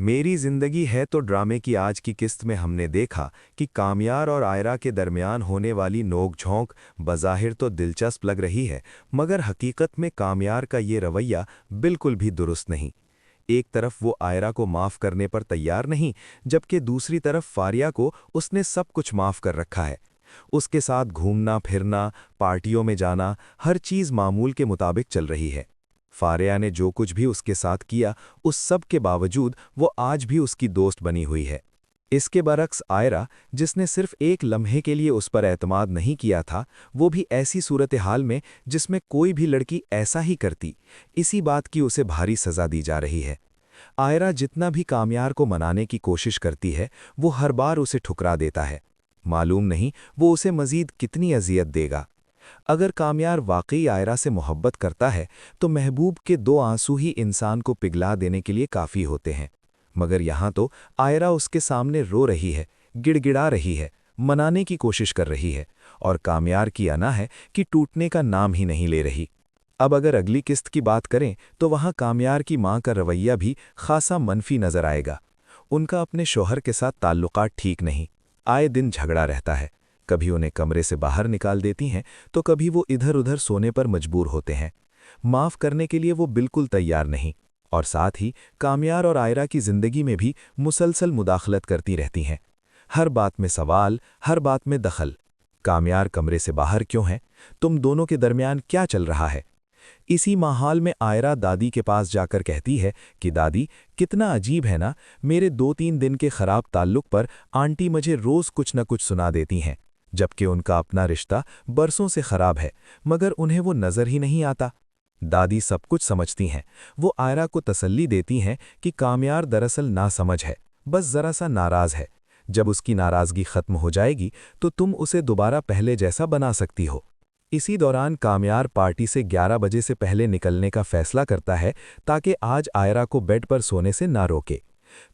मेरी जिंदगी है तो ड्रामे की आज की किस्त में हमने देखा कि कामयार और आयरा के दरमियान होने वाली नोक-झोंक बज़ाहिर तो दिलचस्प लग रही है, मगर हकीकत में कामयार का ये रवैया बिल्कुल भी दुरुस्त नहीं। एक तरफ वो आयरा को माफ़ करने पर तैयार नहीं, जबकि दूसरी तरफ फारिया को उसने सब कुछ माफ़ कर रखा है। उसके साथ घूमना फिरना, पार्टियों में जाना, हर चीज़ मामूल के मुताबिक चल रही है। फारिया ने जो कुछ भी उसके साथ किया, उस सब के बावजूद वो आज भी उसकी दोस्त बनी हुई है। इसके बरक्स आयरा, जिसने सिर्फ एक लम्हे के लिए उस पर एतमाद नहीं किया था, वो भी ऐसी सूरत हाल में जिसमें कोई भी लड़की ऐसा ही करती, इसी बात की उसे भारी सज़ा दी जा रही है। आयरा जितना भी कामयार को मनाने की कोशिश करती है, वो हर बार उसे ठुकरा देता है। मालूम नहीं वो उसे मज़ीद कितनी अजियत देगा। अगर कामयार वाकई आयरा से मोहब्बत करता है तो महबूब के दो आंसू ही इंसान को पिघला देने के लिए काफ़ी होते हैं, मगर यहाँ तो आयरा उसके सामने रो रही है, गिड़गिड़ा रही है, मनाने की कोशिश कर रही है, और कामयार की अना है कि टूटने का नाम ही नहीं ले रही। अब अगर अगली किस्त की बात करें तो वहाँ कामयार की माँ का रवैया भी खासा मनफी नज़र आएगा। उनका अपने शौहर के साथ ताल्लुकात ठीक नहीं, आए दिन झगड़ा रहता है। कभी उन्हें कमरे से बाहर निकाल देती हैं तो कभी वो इधर उधर सोने पर मजबूर होते हैं। माफ़ करने के लिए वो बिल्कुल तैयार नहीं, और साथ ही कामयार और आयरा की ज़िंदगी में भी मुसलसल मुदाखलत करती रहती हैं। हर बात में सवाल, हर बात में दखल। कामयार कमरे से बाहर क्यों है? तुम दोनों के दरमियान क्या चल रहा है? इसी माहौल में आयरा दादी के पास जाकर कहती है कि दादी, कितना अजीब है ना, मेरे 2-3 दिन के ख़राब ताल्लुक पर आंटी मुझे रोज़ कुछ न कुछ सुना देती हैं, जबकि उनका अपना रिश्ता बरसों से ख़राब है, मगर उन्हें वो नज़र ही नहीं आता। दादी सब कुछ समझती हैं। वो आयरा को तसल्ली देती हैं कि कामयार दरअसल नासमझ है, बस ज़रा सा नाराज़ है। जब उसकी नाराज़गी ख़त्म हो जाएगी तो तुम उसे दोबारा पहले जैसा बना सकती हो। इसी दौरान कामयार पार्टी से 11 बजे से पहले निकलने का फैसला करता है ताकि आज आयरा को बेड पर सोने से ना रोके।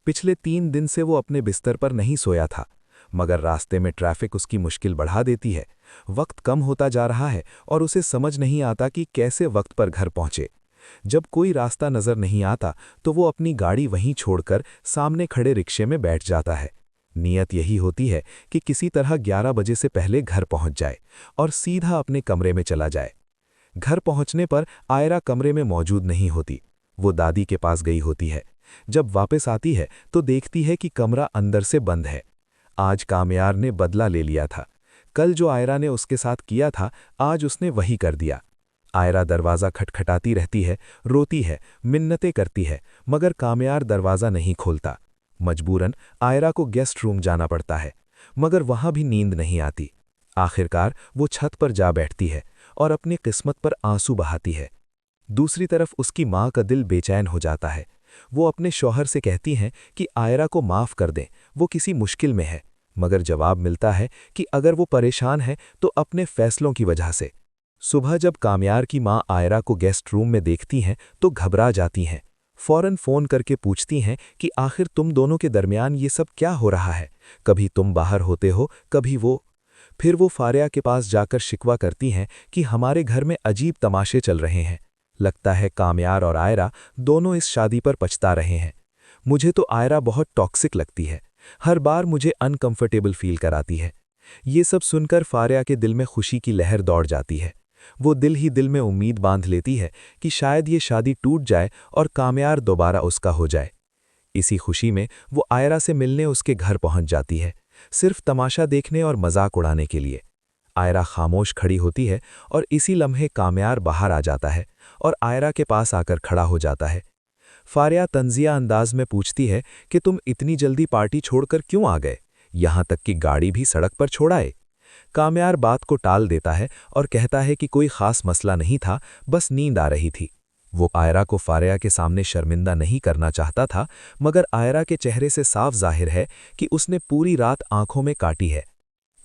पिछले 3 दिन से वो अपने बिस्तर पर नहीं सोया था, मगर रास्ते में ट्रैफिक उसकी मुश्किल बढ़ा देती है। वक्त कम होता जा रहा है और उसे समझ नहीं आता कि कैसे वक्त पर घर पहुंचे। जब कोई रास्ता नज़र नहीं आता तो वो अपनी गाड़ी वहीं छोड़कर सामने खड़े रिक्शे में बैठ जाता है। नियत यही होती है कि किसी तरह 11 बजे से पहले घर पहुंच जाए और सीधा अपने कमरे में चला जाए। घर पहुंचने पर आयरा कमरे में मौजूद नहीं होती, वो दादी के पास गई होती है। जब वापस आती है तो देखती है कि कमरा अंदर से बंद है। आज कामयार ने बदला ले लिया था। कल जो आयरा ने उसके साथ किया था, आज उसने वही कर दिया। आयरा दरवाज़ा खटखटाती रहती है, रोती है, मिन्नतें करती है, मगर कामयार दरवाज़ा नहीं खोलता। मजबूरन आयरा को गेस्ट रूम जाना पड़ता है, मगर वहाँ भी नींद नहीं आती। आखिरकार वो छत पर जा बैठती है और अपनी किस्मत पर आंसू बहाती है। दूसरी तरफ उसकी माँ का दिल बेचैन हो जाता है। वो अपने शौहर से कहती हैं कि आयरा को माफ़ कर दें, वो किसी मुश्किल में है, मगर जवाब मिलता है कि अगर वो परेशान है तो अपने फैसलों की वजह से। सुबह जब कामयार की माँ आयरा को गेस्ट रूम में देखती हैं तो घबरा जाती हैं। फ़ौरन फ़ोन करके पूछती हैं कि आखिर तुम दोनों के दरमियान ये सब क्या हो रहा है? कभी तुम बाहर होते हो, कभी वो। फिर वो फारिया के पास जाकर शिकवा करती हैं कि हमारे घर में अजीब तमाशे चल रहे हैं। लगता है कामयार और आयरा दोनों इस शादी पर पछता रहे हैं। मुझे तो आयरा बहुत टॉक्सिक लगती है, हर बार मुझे अनकंफर्टेबल फील कराती है। ये सब सुनकर फारिया के दिल में खुशी की लहर दौड़ जाती है। वो दिल ही दिल में उम्मीद बांध लेती है कि शायद ये शादी टूट जाए और कामयार दोबारा उसका हो जाए। इसी खुशी में वो आयरा से मिलने उसके घर पहुंच जाती है, सिर्फ तमाशा देखने और मजाक उड़ाने के लिए। आयरा खामोश खड़ी होती है और इसी लम्हे कामयार बाहर आ जाता है और आयरा के पास आकर खड़ा हो जाता है। फारिया तंजिया अंदाज में पूछती है कि तुम इतनी जल्दी पार्टी छोड़कर क्यों आ गए, यहाँ तक कि गाड़ी भी सड़क पर छोड़ाए। कामयार बात को टाल देता है और कहता है कि कोई खास मसला नहीं था, बस नींद आ रही थी। वो आयरा को फारिया के सामने शर्मिंदा नहीं करना चाहता था, मगर आयरा के चेहरे से साफ जाहिर है कि उसने पूरी रात आंखों में काटी है।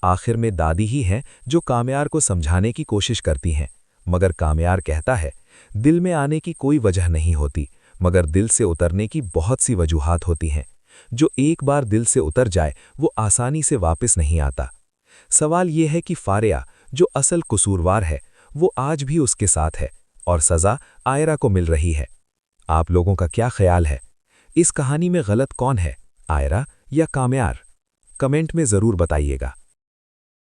आखिर में दादी ही हैं जो कामयार को समझाने की कोशिश करती हैं, मगर कामयार कहता है दिल में आने की कोई वजह नहीं होती, मगर दिल से उतरने की बहुत सी वजूहात होती हैं। जो एक बार दिल से उतर जाए वो आसानी से वापस नहीं आता। सवाल यह है कि फारिया, जो असल कसूरवार है, वो आज भी उसके साथ है और सज़ा आयरा को मिल रही है। आप लोगों का क्या ख्याल है? इस कहानी में गलत कौन है, आयरा या काम्यार? कमेंट में ज़रूर बताइएगा।